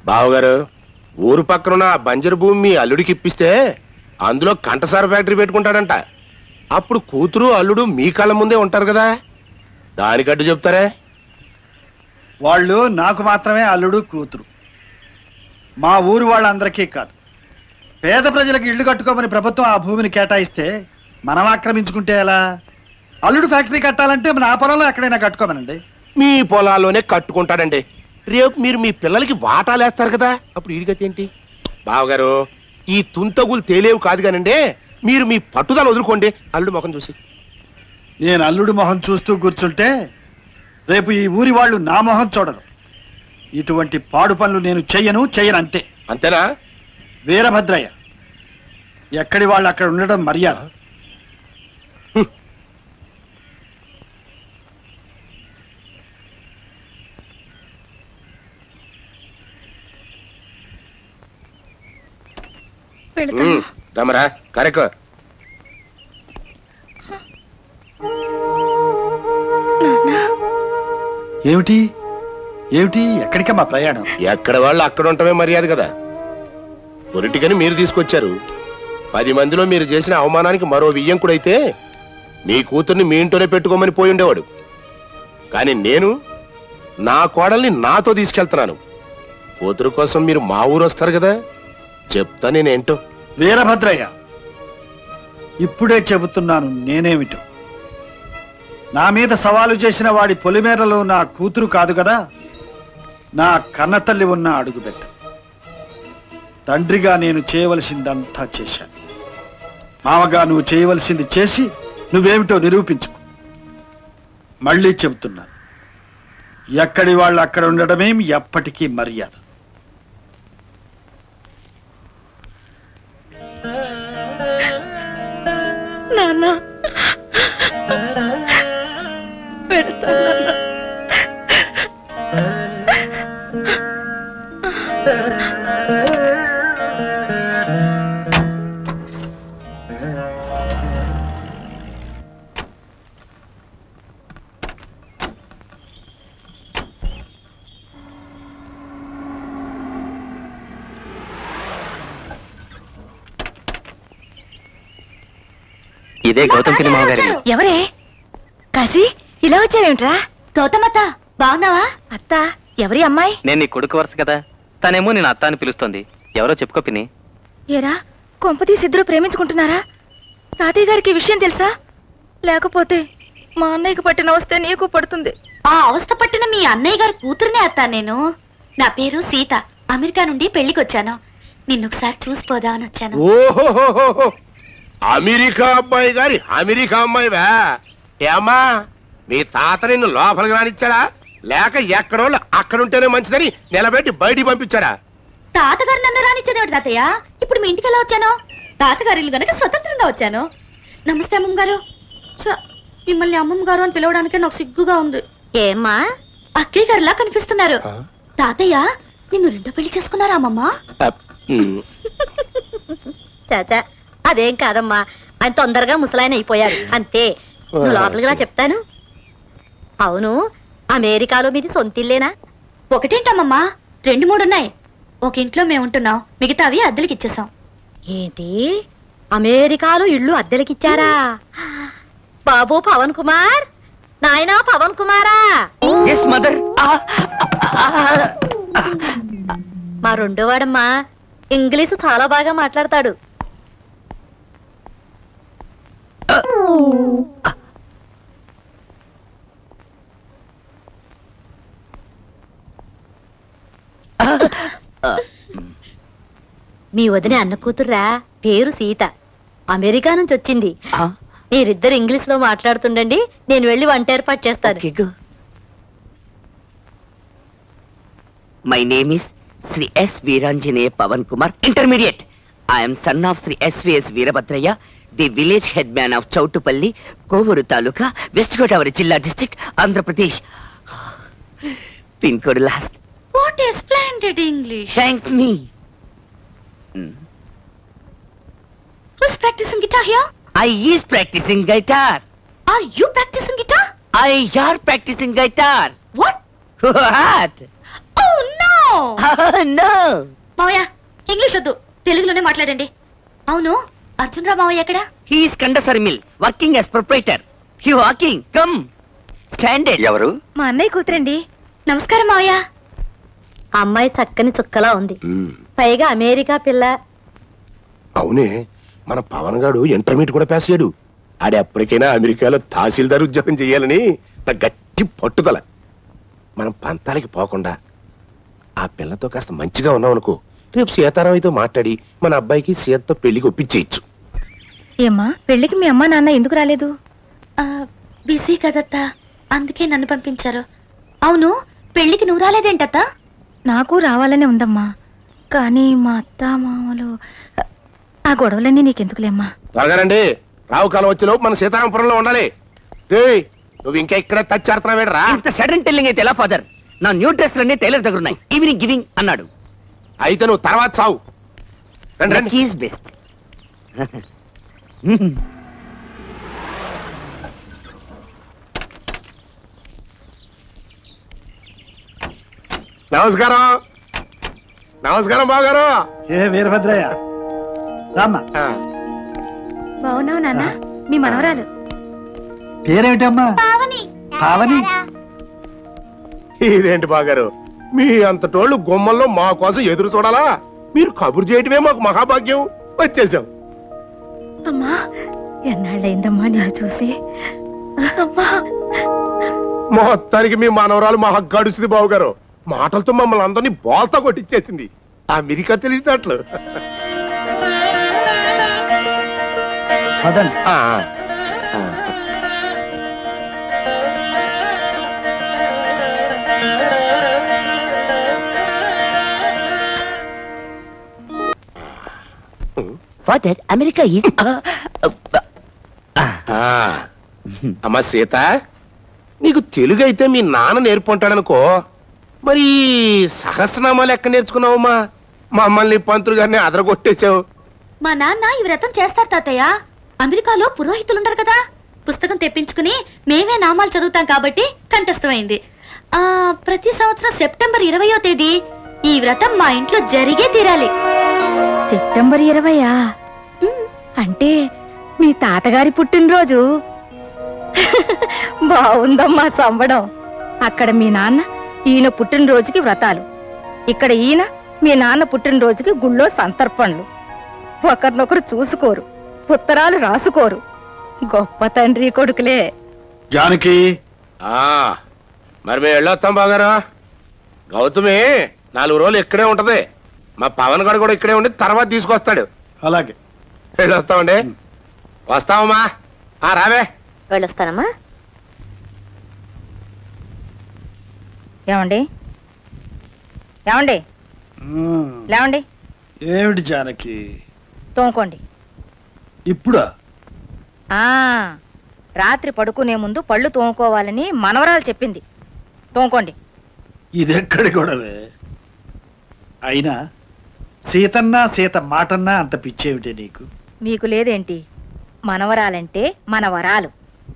బావగారు ఊరు పక్కనున్న బంజరు భూమి మీ అల్లుడికి ఇప్పిస్తే అందులో కంటసార ఫ్యాక్టరీ పెట్టుకుంటాడంట. అప్పుడు కూతురు అల్లుడు మీ కళ్ళ ముందే ఉంటారు కదా, దానికట్టు చెప్తారే? వాళ్ళు నాకు మాత్రమే అల్లుడు కూతురు, మా ఊరు వాళ్ళందరికీ కాదు. పేద ప్రజలకు ఇళ్లు కట్టుకోమని ప్రభుత్వం ఆ భూమిని కేటాయిస్తే మనం ఆక్రమించుకుంటే ఎలా? అల్లుడు ఫ్యాక్టరీ కట్టాలంటే మన ఆ పొలంలో ఎక్కడైనా కట్టుకోమనండి. మీ పొలాల్లోనే కట్టుకుంటాడండి. రేపు మీరు మీ పిల్లలకి వాటాలేస్తారు కదా, అప్పుడు ఈడిగతి ఏంటి? బావగారు ఈ తుంతగులు తేలేవు కాదు కానండి, మీరు మీ పట్టుదల వదులుకోండి అల్లుడు మొహం చూసి. నేను అల్లుడు మొహం చూస్తూ కూర్చుంటే రేపు ఈ ఊరి వాళ్ళు నా మొహం చూడరు. ఇటువంటి పాడు పనులు నేను చెయ్యను అంతే. అంతేనా? వీరభద్రయ్య, ఎక్కడి వాళ్ళు అక్కడ ఉండడం మర్యాద. రమరా కరెక్ట్. ఏమిటి ఏమిటి ఎక్కడికమ్మా ప్రయాణం? ఎక్కడ వాళ్ళు అక్కడ ఉండటమే మర్యాద కదా. పొలిటికని మీరు తీసుకొచ్చారు. 10 మందిలో మీరు చేసిన అవమానానికి మరో వియ్యంకుడైతే మీ కూతుర్ని మీ ఇంట్లోనే పెట్టుకోమని పోయి ఉండేవాడు. కానీ నేను నా కోడల్ని నాతో తీసుకెళ్తున్నాను. కూతురు కోసం మీరు మా ఊరు వస్తారు కదా, చెప్తా నేనేంటో. వీరభద్రయ్య, ఇప్పుడే చెబుతున్నాను నేనేమిటో. నా మీద సవాలు చేసిన వాడి పొలిమేరలో నా కూతురు కాదు కదా, నా కన్నతల్లి ఉన్న అడుగుబెట్ట. తండ్రిగా నేను చేయవలసిందంతా చేశాను. మామగా నువ్వు చేయవలసింది చేసి నువ్వేమిటో నిరూపించుకో. మళ్ళీ చెబుతున్నాను, ఎక్కడి వాళ్ళు అక్కడ ఉండడమే ఎప్పటికీ మర్యాద. నాన్న పెడతాను. ఇదే గౌతమ్ పిన్ని మామగారు. ఎవరే కాశీ, ఇలా వచ్చావేమిట్రా? గౌతమత్త, బాగున్నావా? అత్త, ఎవరి అమ్మాయి? నేను నీ కొడుకు వరుస కదా, తనేమో నేను అత్త అని పిలుస్తోంది. ఎవరో చెప్పుకో పిన్ని. ఏరా, కొంపతీసి ఇద్దరు ప్రేమించుకుంటున్నారా? తాతయ్య గారికి విషయం తెలుసా? లేకపోతే మా అన్నయ్యకి పట్టిన అవస్థ నీకు పడుతుంది. ఆ అవస్థ పట్టిన మీ అన్నయ్య గారి కూతురునే అత్త నేను. నా పేరు సీత. అమెరికా నుండి పెళ్లికొచ్చాను. నిన్నొకసారి చూసిపోదామని వచ్చాను. ఓహో, అమెరికా అబ్బాయి గారి అమెరికా అమ్మాయివా? ఏమ్మా, మీ తాత నిన్ను లోపలికి రానిచ్చాడా, లేక ఎక్కడోళ్ళు అక్కడుంటేనే మంచిదని నిలబెట్టి బయటికి పంపించాడా? తాతగారు నన్ను రానిచ్చేదేమిటి తాతయ్య? ఇప్పుడు మీ ఇంటికి ఎలా వచ్చాను? తాతగారి ఇల్లు గనక స్వతంత్రంగా వచ్చాను. నమస్తే అమ్మమ్మ గారు. మిమ్మల్ని అమ్మమ్మ గారు అని పిలవడానికే నాకు సిగ్గుగా ఉంది. ఏమ్మా, అక్కయ్య గారిలా కనిపిస్తున్నారు. తాతయ్య నిన్ను రెండో పెళ్లి చేసుకున్నారా అమ్మమ్మ? చాచా, అదేం కాదమ్మా, ఆయన తొందరగా ముసలాయన అయిపోయారు అంతే. నువ్వు లోపలికి రా చెప్తాను. అవును, అమెరికాలో మీది సొంతిల్లేనా? ఒకటేంటమ్మమ్మా, 2, 3 ఉన్నాయి. ఒక ఇంట్లో మేము ఉంటున్నాం, మిగతావి అద్దెలకి ఇచ్చేసాం. ఏంటి, అమెరికాలో ఇళ్ళు అద్దెలకిచ్చారా? బాబు పవన్ కుమార్, నాయనా పవన్ కుమారా? మా రెండోవాడమ్మా, ఇంగ్లీషు చాలా బాగా మాట్లాడతాడు. మీ వదిన అన్న కూతుర్రా, పేరు సీత. అమెరికా నుంచి వచ్చింది. మీరిద్దరు ఇంగ్లీష్ లో మాట్లాడుతుండండి, నేను వెళ్ళి వంట ఏర్పాటు చేస్తాను. My name is Shri S Veeranjaneya Pavan Kumar, intermediate. I'm son of Shri S V S Veerabhadrayya, the village headman of Choutupalli, Kovur taluka, west Godavari జిల్లా, district, Andhra Pradesh. Pin code last. What a splendid English. Thanks me. Who's practicing guitar here? I is practicing guitar. Are you practicing guitar? I are practicing guitar. What? What? Oh no! No మావయ్య English వద్దు, తెలుగులోనే మాట్లాడండి. అవును, అర్జున్ రావు మావయ్య ఎక్కడ? He's Khandsari mill working as proprietor. He walking come standard. ఎవరు? మా అన్నయ్య కూతురండి. నమస్కారం మావయ్య. అమ్మాయి చక్కని చుక్కలా ఉంది, పైగా అమెరికా పిల్ల. అవునే, మన పవన్ గాడు ఇంటర్మీడియట్ కూడా పాస్ అయ్యాడు. ఆడి ఎప్పటికైనా అమెరికాలో తహసీల్దార్ ఉద్యోగం చేయాలని నా గట్టి పట్టుదల. మనం పంతాలకి పోకుండా ఆ పిల్లతో కాస్త మంచిగా ఉన్నాం అనుకో, రేపు సీతారావుతో మాట్లాడి మన అబ్బాయికి సీతతో పెళ్లికి ఒప్పించేయచ్చు. ఏమ్మా, పెళ్లికి మీ అమ్మ నాన్న ఎందుకు రాలేదు? బిజీ కదత్తా, అందుకే నన్ను పంపించారు. అవును, పెళ్లికి నువ్వు రాలేదేంటత్తా? నాకు రావాలనే ఉందమ్మా, కానీ మా అత్త మామలు ఆ గొడవలన్నీ నీకెందుకులేమ్మా. త్వరగా రండి, రావు కాలం వచ్చేలోపు మన సీతారామపురంలో ఉండాలి. ఏయ్, నువ్వు ఇంకా ఇక్కడే టచ్ ఆడుతున్నావేడ్రా? ఇంత సడన్ టెల్లింగ్ అయితే ఎలా ఫాదర్? నా న్యూ డ్రెస్ అన్ని టైలర్ దగ్గర ఉన్నాయి. ఈవినింగ్ గివింగ్ అన్నాడు. అయితే నువ్వు తర్వాత చావు. రండి రండి. He's best. నమస్కారం. నమస్కారం బావగారు. ఏ వీరభద్రయ్య, రామ్మా. బాగున్నావు నాన్న, మీ మనవరాలు. పేరేమిటమ్మా? పావని. ఇదేంటి బాగారు, మీ అంతటోళ్ళు గుమ్మల్లో మా కోసం ఎదురు చూడాలా? మీరు కబురు చేయటమే మాకు మహాభాగ్యం. వచ్చేసాం. అమ్మా, ఎన్నాళ్ళైందమ్మా నేను చూసి. అమ్మా, మొత్తానికి మీ మనవరాలు మహా గడుస్తుంది బావగారు. మాటలతో మమ్మల్ని అందరినీ బోల్తా కొట్టించేసింది. అమెరికా తెలిసినట్లు. పదండి. ఫాదర్ అమెరికా ఈజ్ అమ్మా సీత, నీకు తెలుగు అయితే మీ నాన్న నేర్పుంటాడనుకో, మరి సహస్రనామాలు ఎక్కడ నేర్చుకున్నావమ్మా? మమ్మల్ని పంతులు గారిని అదరగొట్టేశావు. మా నాన్న ఈ వ్రతం చేస్తారు తాతయ్య. అమెరికాలో పురోహితులుండరు కదా, పుస్తకం తెప్పించుకుని మేమే నామాలు చదువుతాం కాబట్టి కంఠస్థమైంది. ప్రతి సంవత్సరం సెప్టెంబర్ 20వ తేదీ ఈ వ్రతం మా ఇంట్లో జరిగే తీరాలి. సెప్టెంబర్ 20 అంటే మీ తాతగారి పుట్టినరోజు. బాగుందమ్మా సంబడం. అక్కడ మీ నాన్న ఈయన పుట్టినరోజుకి వ్రతాలు, ఇక్కడ ఈయన మీ నాన్న పుట్టినరోజుకి గుళ్ళో సంతర్పణలు. ఒకరినొకరు చూసుకోరు, ఉత్తరాలు రాసుకోరు. గొప్ప తండ్రి కొడుకులే. జానకి, మరి మేము వెళ్ళొస్తాం బాగారా. గౌతమి 4 రోజులు ఇక్కడే ఉంటది. మా పవన్ గడు కూడా ఇక్కడే ఉండి తర్వాత తీసుకొస్తాడు. అలాగే వెళ్ళొస్తామండి. వస్తామమ్మా. రావే. వెళ్ళొస్తానమ్మా. ఏమండి ఏమండి లేవండి. ఏమిటి జానకి? తోముకోండి. ఇప్పుడా? రాత్రి పడుకునే ముందు పళ్ళు తోముకోవాలని మనవరాలు చెప్పింది. తోముకోండి. ఇదెక్కడి గొడవే? అయినా సీతన్నా సీత మాటన్నా అంత పిచ్చేమిటే నీకు? మీకు లేదేంటి? మనవరాలంటే మనవరాలు.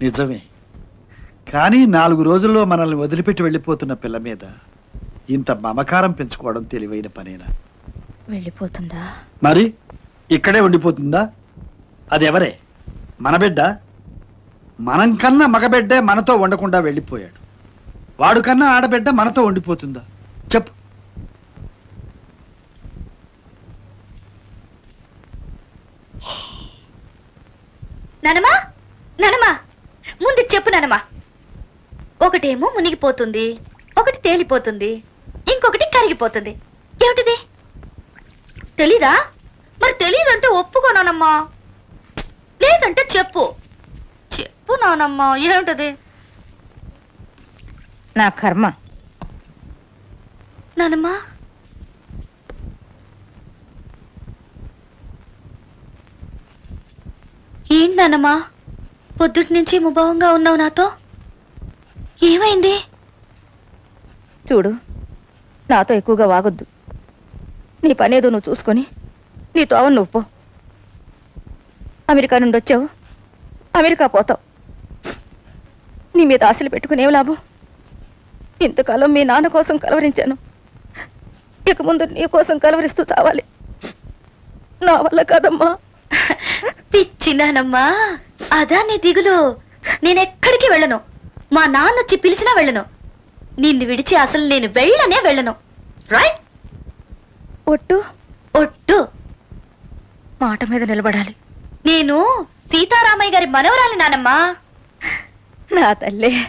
నిజమే, కానీ 4 రోజుల్లో మనల్ని వదిలిపెట్టి వెళ్ళిపోతున్న పిల్ల మీద ఇంత మమకారం పెంచుకోవడం తెలివైన పనేనా? వెళ్ళిపోతుందా? మరి ఇక్కడే ఉండిపోతుందా? అది ఎవరే? మన బిడ్డ. మనం కన్నా మగబిడ్డే మనతో ఉండకుండా వెళ్ళిపోయాడు. వాడు కన్నా ఆడబిడ్డ మనతో ఉండిపోతుందా చెప్పు? నానమ్మా, నానమ్మా, ముందు చెప్పు నానమ్మా. ఒకటేమో మునిగిపోతుంది, ఒకటి తేలిపోతుంది, ఇంకొకటి కరిగిపోతుంది. ఏమిటిది? తెలీదా? మరి తెలీదంటే ఒప్పుకోనానమ్మా. లేదంటే చెప్పు. చెప్పు నానమ్మా, ఏమిటది? నా కర్మ. నానమ్మా, ఏంటి నానమ్మా పొద్దుటి నుంచి ముభావంగా ఉన్నావు నాతో? ఏమైంది? చూడు, నాతో ఎక్కువగా వాగొద్దు. నీ పనేదో నువ్వు చూసుకొని నీ తోవ నువ్వు పో. అమెరికా నుండి వచ్చావు, అమెరికా పోతావు. నీ మీద ఆశలు పెట్టుకునేవి లాభం? ఇంతకాలం మీ నాన్న కోసం కలవరించాను, ఇక ముందు నీ కోసం కలవరిస్తూ చావాలి. నా వల్ల కాదమ్మా. పిచ్చినానమ్మా, అదా నీ దిగులు? నేనెక్కడికి వెళ్ళను. మా నాన్నొచ్చి పిలిచినా వెళ్ళను. నిన్ను విడిచి అసలు నేను వెళ్ళను. రైట్? ఒట్టు ఒట్టు. మాట మీద నిలబడాలి. నేను సీతారామయ్య గారి మనవరాలి నానమ్మా. నా తల్లి.